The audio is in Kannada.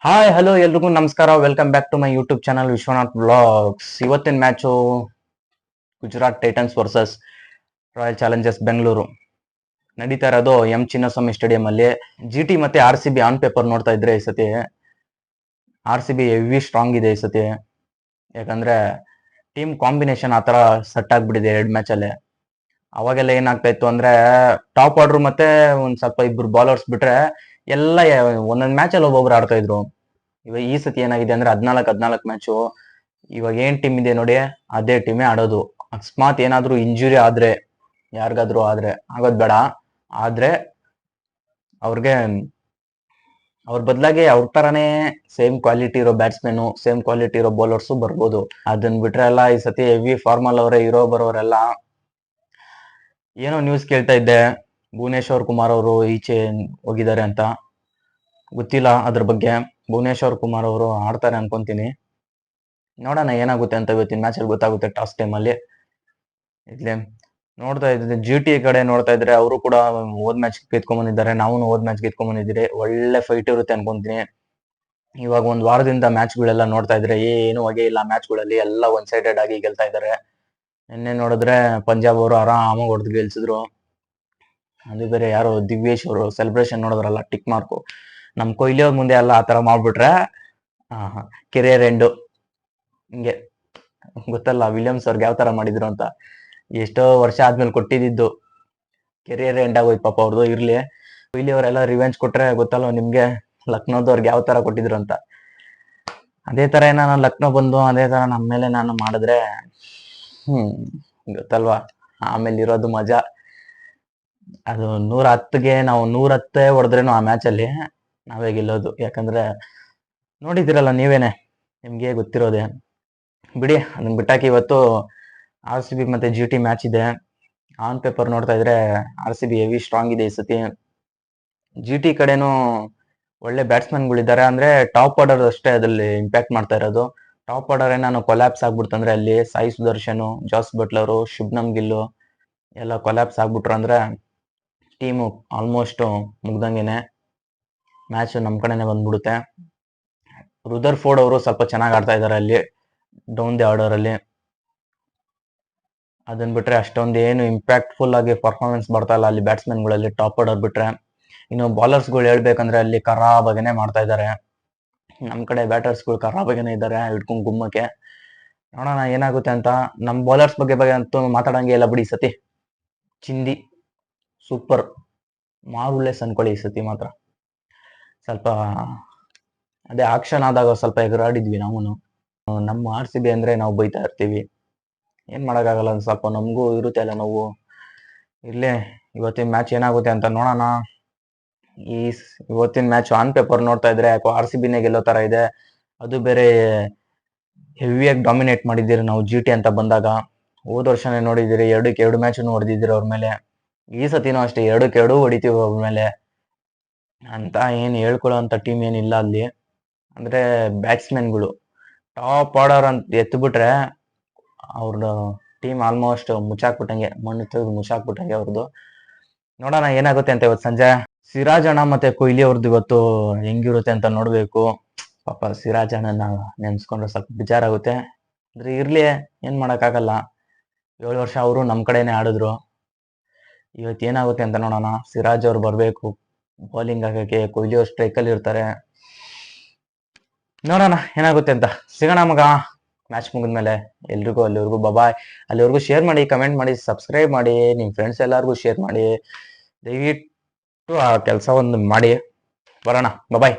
ಹಾಯ್ ಹಲೋ ಎಲ್ರಿಗೂ ನಮಸ್ಕಾರ. Welcome back to my YouTube channel Vishwanath blogs. ಇವತ್ತಿನ match Gujarat Titans versus Royal Challengers Bengaluru ನಡೀತಾ ಇರೋದು ಎಂ ಚಿನ್ನಸ್ವಾಮಿ ಸ್ಟೇಡಿಯಂ ಅಲ್ಲಿ. ಜಿ ಟಿ ಮತ್ತೆ R C B on paper ನೋಡ್ತಾ ಇದ್ರೆ ಈ ಸತಿ R C B heavy strong ಇದೆ ಈ ಸತಿ. ಯಾಕಂದ್ರೆ ಟೀಮ್ ಕಾಂಬಿನೇಷನ್ ಆತರ ಸೆಟ್ ಆಗ್ಬಿಟ್ಟಿದೆ ಎರಡು ಮ್ಯಾಚ್ ಅಲ್ಲಿ. ಅವಾಗೆಲ್ಲ ಏನಾಗ್ತಾ ಇತ್ತು ಅಂದ್ರೆ ಟಾಪ್ ಆರ್ಡರ್ ಮತ್ತೆ ಒಂದ್ ಸ್ವಲ್ಪ ಇಬ್ರು ಬೌಲರ್ಸ್ ಬಿಟ್ರೆ ಎಲ್ಲ ಒಂದೊಂದ್ ಮ್ಯಾಚ್ ಅಲ್ಲಿ ಒಬ್ಬೊಬ್ರು ಆಡ್ತಾ ಇದ್ರು. ಇವಾಗ ಈ ಸತಿ ಏನಾಗಿದೆ ಅಂದ್ರೆ 14 ಮ್ಯಾಚು. ಇವಾಗ ಏನ್ ಟೀಮ್ ಇದೆ ನೋಡಿ ಅದೇ ಟೀಮೇ ಆಡೋದು. ಅಕಸ್ಮಾತ್ ಏನಾದ್ರೂ ಇಂಜುರಿ ಆದ್ರೆ ಯಾರಿಗಾದ್ರೂ ಆಗೋದ್ ಬೇಡ, ಆದ್ರೆ ಅವ್ರಿಗೆ ಅವ್ರ ಬದಲಾಗಿ ಅವ್ರ ತರಾನೇ ಸೇಮ್ ಕ್ವಾಲಿಟಿ ಇರೋ ಬ್ಯಾಟ್ಸ್ಮನ್, ಸೇಮ್ ಕ್ವಾಲಿಟಿ ಇರೋ ಬೌಲರ್ಸು ಬರ್ಬೋದು. ಅದನ್ನ ಬಿಟ್ರೆ ಎಲ್ಲ ಈ ಸತಿ ಹೆವಿ ಫಾರ್ಮಲ್ ಅವರೇ ಇರೋ ಬರೋರೆಲ್ಲ. ಏನೋ ನ್ಯೂಸ್ ಕೇಳ್ತಾ ಇದ್ದೆ, ಭುವನೇಶ್ವರ್ ಕುಮಾರ್ ಅವರು ಈಚೆ ಹೋಗಿದ್ದಾರೆ ಅಂತ. ಗೊತ್ತಿಲ್ಲ ಅದ್ರ ಬಗ್ಗೆ. ಭುವನೇಶ್ವರ್ ಕುಮಾರ್ ಅವರು ಆಡ್ತಾರೆ ಅನ್ಕೊಂತೀನಿ. ನೋಡೋಣ ಏನಾಗುತ್ತೆ ಅಂತ ಇವತ್ತಿನ ಮ್ಯಾಚ್ ಅಲ್ಲಿ ಗೊತ್ತಾಗುತ್ತೆ. ಟಾಸ್ ಟೈಮ್ ಅಲ್ಲಿ ಇದ್ಲೆ ನೋಡ್ತಾ ಇದ್ದೆ ಜಿ ಟಿ ಕಡೆ ನೋಡ್ತಾ ಇದ್ರೆ ಅವರು ಕೂಡ ಹೋದ್ ಮ್ಯಾಚ್ ಗೆದ್ಕೊಂಡ್ ಬಂದಿದ್ದಾರೆ. ನಾವು ಹೋದ್ ಮ್ಯಾಚ್ ಗೆದ್ಕೊಂಡ್ ಬಂದಿದ್ದೀರಿ. ಒಳ್ಳೆ ಫೈಟ್ ಇರುತ್ತೆ ಅನ್ಕೊಂತೀನಿ. ಇವಾಗ ಒಂದ್ ವಾರದಿಂದ ಮ್ಯಾಚ್ಗಳೆಲ್ಲ ನೋಡ್ತಾ ಇದ್ರೆ ಏನು ಹೊಗೆ ಇಲ್ಲ ಮ್ಯಾಚ್ಗಳಲ್ಲಿ, ಎಲ್ಲ ಒನ್ ಸೈಡೆಡ್ ಆಗಿ ಗೆಲ್ತಾ ಇದ್ದಾರೆ. ನಿನ್ನೆ ನೋಡಿದ್ರೆ ಪಂಜಾಬ್ ಅವರು ಆರಾಮಾಗಿ ಹೊಡೆದು ಗೆಲ್ಸಿದ್ರು. ಅದು ಬೇರೆ ಯಾರು ದಿವ್ಯೇಶ್ ಅವರು ಸೆಲೆಬ್ರೇಷನ್ ನೋಡಿದ್ರಲ್ಲ, ಟಿಕ್ ಮಾರ್ಕು. ನಮ್ ಕೊಹ್ಲಿ ಅವ್ರ ಮುಂದೆ ಎಲ್ಲ ಆತರ ಮಾಡ್ಬಿಟ್ರೆ ಕೆರಿಯರ್ ಎಂಡು. ಹಿಂಗೆ ಗೊತ್ತಲ್ಲ ವಿಲಿಯಮ್ಸ್ ಅವ್ರಿಗೆ ಯಾವ ತರ ಮಾಡಿದ್ರು ಅಂತ. ಎಷ್ಟೋ ವರ್ಷ ಆದ್ಮೇಲೆ ಕೊಟ್ಟಿದ್ದು ಕೆರಿಯರ್ ಎಂಡ್ ಆಗೋಯ್ತು ಪಾಪ ಅವ್ರದ್ದು. ಇರ್ಲಿ, ಕೊಹ್ಲಿ ಅವರೆಲ್ಲ ರಿವೆಂಜ್ ಕೊಟ್ರೆ ಗೊತ್ತಲ್ವ ನಿಮ್ಗೆ ಲಕ್ನೋದವ್ರಿಗೆ ಯಾವ ತರ ಕೊಟ್ಟಿದ್ರು ಅಂತ. ಅದೇ ತರ ನಾನು ಲಕ್ನೋ ಬಂದು ಅದೇ ತರ ನಮ್ಮ ಮೇಲೆ ನಾನು ಮಾಡಿದ್ರೆ ಗೊತ್ತಲ್ವಾ ಆಮೇಲೆ ಇರೋದು ಮಜಾ. ಅದು 110ಗೆ ನಾವು 110 ಹೊಡೆದ್ರೇನು ಆ ಮ್ಯಾಚ್ ಅಲ್ಲಿ ನಾವೇ ಗೆಲ್ಲೋದು. ಯಾಕಂದ್ರೆ ನೋಡಿದಿರಲ್ಲ ನೀವೇನೆ, ನಿಮ್ಗೆ ಗೊತ್ತಿರೋದೆ. ಬಿಡಿ ಅದನ್ನ ಬಿಟ್ಟಾಕಿ ಇವತ್ತು ಆರ್ ಸಿ ಬಿ ಮತ್ತೆ ಜಿ ಟಿ ಮ್ಯಾಚ್ ಇದೆ. ಆನ್ ಪೇಪರ್ ನೋಡ್ತಾ ಇದ್ರೆ ಆರ್ ಸಿ ಬಿ ಹೆವಿ ಸ್ಟ್ರಾಂಗ್ ಇದೆ ಈ ಸತಿ. ಜಿ ಟಿ ಕಡೆನೂ ಒಳ್ಳೆ ಬ್ಯಾಟ್ಸ್ಮನ್ಗಳಿದ್ದಾರೆ. ಅಂದ್ರೆ ಟಾಪ್ ಆರ್ಡರ್ ಅಷ್ಟೇ ಅದ್ರಲ್ಲಿ ಇಂಪ್ಯಾಕ್ಟ್ ಮಾಡ್ತಾ ಇರೋದು. ಟಾಪ್ ಆರ್ಡರ್ ಏನಾನು ಕೊಲ್ಯಾಪ್ಸ್ ಆಗ್ಬಿಡ್ತಂದ್ರೆ ಅಲ್ಲಿ ಸಾಯಿ ಸುದರ್ಶನ್, ಜಾಸ್ ಬಟ್ಲರು, ಶುಭ್ನಮ್ ಗಿಲ್ಲು ಎಲ್ಲ ಕೊಲ್ಯಾಪ್ಸ್ ಆಗ್ಬಿಟ್ರು ಅಂದ್ರೆ ಟೀಮು ಆಲ್ಮೋಸ್ಟ್ ಮುಗ್ದಂಗೆನೆ. ಮ್ಯಾಚ್ ನಮ್ ಕಡೆನೆ ಬಂದ್ಬಿಡುತ್ತೆ. ರುದರ್ ಫೋರ್ಡ್ ಅವರು ಸ್ವಲ್ಪ ಚೆನ್ನಾಗಿ ಆಡ್ತಾ ಇದ್ದಾರೆ ಅಲ್ಲಿ ಡೌನ್ ದಿ ಆರ್ಡರ್ ಅಲ್ಲಿ. ಅದನ್ನ ಬಿಟ್ರೆ ಅಷ್ಟೊಂದು ಏನು ಇಂಪ್ಯಾಕ್ಟ್ಫುಲ್ ಆಗಿ ಪರ್ಫಾರ್ಮೆನ್ಸ್ ಬರ್ತಾ ಇಲ್ಲ ಅಲ್ಲಿ ಬ್ಯಾಟ್ಸ್ಮನ್ಗಳಲ್ಲಿ ಟಾಪ್ ಆರ್ಡರ್ ಬಿಟ್ರೆ. ಇನ್ನು ಬೌಲರ್ಸ್ಗಳು ಹೇಳ್ಬೇಕಂದ್ರೆ ಅಲ್ಲಿ ಖರಾಬಾಗೇನೆ ಮಾಡ್ತಾ ಇದ್ದಾರೆ. ನಮ್ ಕಡೆ ಬ್ಯಾಟರ್ಸ್ಗಳು ಖರಾಬಾಗೇನೆ ಇದ್ದಾರೆ ಹಿಡ್ಕೊಂಡ್ ಗುಮ್ಮಕ್ಕೆ. ನೋಡೋಣ ಏನಾಗುತ್ತೆ ಅಂತ. ನಮ್ ಬೌಲರ್ಸ್ ಬಗ್ಗೆ ಅಂತೂ ಮಾತಾಡಂಗೆ ಇಲ್ಲ ಬಿಡಿ. ಸತಿ ಚಿಂದಿ ಸೂಪರ್ ಮಾರುಲೆಸ್ ಅನ್ಕೊಳ್ಳಿ ಈ ಸತಿ ಮಾತ್ರ. ಸ್ವಲ್ಪ ಅದೇ ಆಕ್ಷನ್ ಆದಾಗ ಸ್ವಲ್ಪ ಎಗರಾಡಿದ್ವಿ ನಾವು. ನಮ್ಮ ಆರ್ ಸಿ ಬಿ ಅಂದ್ರೆ ನಾವು ಬೈತಾ ಇರ್ತೀವಿ, ಏನ್ ಮಾಡಕ್ಕಾಗಲ್ಲ. ಸ್ವಲ್ಪ ನಮಗೂ ಇರುತ್ತೆ ಅಲ್ಲ ನೋವು. ಇರ್ಲಿ, ಇವತ್ತಿನ ಮ್ಯಾಚ್ ಏನಾಗುತ್ತೆ ಅಂತ ನೋಡೋಣ. ಇವತ್ತಿನ ಮ್ಯಾಚ್ ಆನ್ ಪೇಪರ್ ನೋಡ್ತಾ ಇದ್ರೆ ಯಾಕೋ ಆರ್ ಸಿ ಬಿನೇ ಗೆಲ್ಲೋ ತರ ಇದೆ. ಅದು ಬೇರೆ ಹೆವಿಯಾಗಿ ಡಾಮಿನೇಟ್ ಮಾಡಿದ್ದೀರಿ ನಾವು ಜಿ ಟಿ ಅಂತ ಬಂದಾಗ. ಹೋದ ವರ್ಷನೇ ನೋಡಿದಿರಿ 2-2 ಮ್ಯಾಚ್ ಹೊಡೆದಿದ್ದೀರಿ ಅವ್ರ ಮೇಲೆ. ಈ ಸತಿನೂ ಅಷ್ಟೇ 2-2 ಹೊಡಿತೀವಿ ಅವ್ರ ಮೇಲೆ ಅಂತ. ಏನ್ ಹೇಳ್ಕೊಳ್ಳೋ ಅಂತ ಟೀಮ್ ಏನಿಲ್ಲ ಅಲ್ಲಿ. ಅಂದ್ರೆ ಬ್ಯಾಟ್ಸ್ಮನ್ಗಳು ಟಾಪ್ ಆರ್ಡರ್ ಅಂತ ಎತ್ಬಿಟ್ರೆ ಅವ್ರದ್ದು ಟೀಮ್ ಆಲ್ಮೋಸ್ಟ್ ಮುಚ್ಚಾಕ್ಬಿಟ್ಟಂಗೆ, ಮಣ್ಣು ತೆಗೆದು ಮುಚ್ಚಾಕ್ಬಿಟ್ಟಂಗೆ ಅವ್ರದ್ದು. ನೋಡೋಣ ಏನಾಗುತ್ತೆ ಅಂತ ಇವತ್ತು ಸಂಜೆ. ಸಿರಾಜ್ ಅಣ್ಣ ಮತ್ತೆ ಕೊಹ್ಲಿ ಅವ್ರದ್ದು ಇವತ್ತು ಹೆಂಗಿರುತ್ತೆ ಅಂತ ನೋಡ್ಬೇಕು. ಪಾಪ ಸಿರಾಜ್ ಅಣ್ಣನ ನೆನ್ಸ್ಕೊಂಡ್ರೆ ಸ್ವಲ್ಪ ಬೇಜಾರಾಗುತ್ತೆ. ಅಂದ್ರೆ ಇರ್ಲಿ, ಏನ್ ಮಾಡಕ್ಕಾಗಲ್ಲ. 7 ವರ್ಷ ಅವರು ನಮ್ ಕಡೆನೆ ಆಡಿದ್ರು. ಇವತ್ತು ಏನಾಗುತ್ತೆ ಅಂತ ನೋಡೋಣ. ಸಿರಾಜ್ ಅವ್ರು ಬರ್ಬೇಕು ಬೌಲಿಂಗ್ ಆಗಕ್ಕೆ, ಕೊಹ್ಲಿ ಅವ್ರು ಸ್ಟ್ರೈಕಲ್ಲಿ ಇರ್ತಾರೆ. ನೋಡೋಣ ಏನಾಗುತ್ತೆ ಅಂತ. ಸಿಗೋಣ ಮಗ ಮ್ಯಾಚ್ ಮುಗಿದ್ಮೇಲೆ. ಎಲ್ರಿಗೂ ಅಲ್ಲಿವರೆಗೂ ಬಾಯ್. ಅಲ್ಲಿವರೆಗೂ ಶೇರ್ ಮಾಡಿ, ಕಮೆಂಟ್ ಮಾಡಿ, ಸಬ್ಸ್ಕ್ರೈಬ್ ಮಾಡಿ, ನಿಮ್ ಫ್ರೆಂಡ್ಸ್ ಎಲ್ಲರಿಗೂ ಶೇರ್ ಮಾಡಿ. ದಯವಿಟ್ಟು ಆ ಕೆಲಸ ಒಂದು ಮಾಡಿ. ಬರೋಣ, ಬಾಯ್.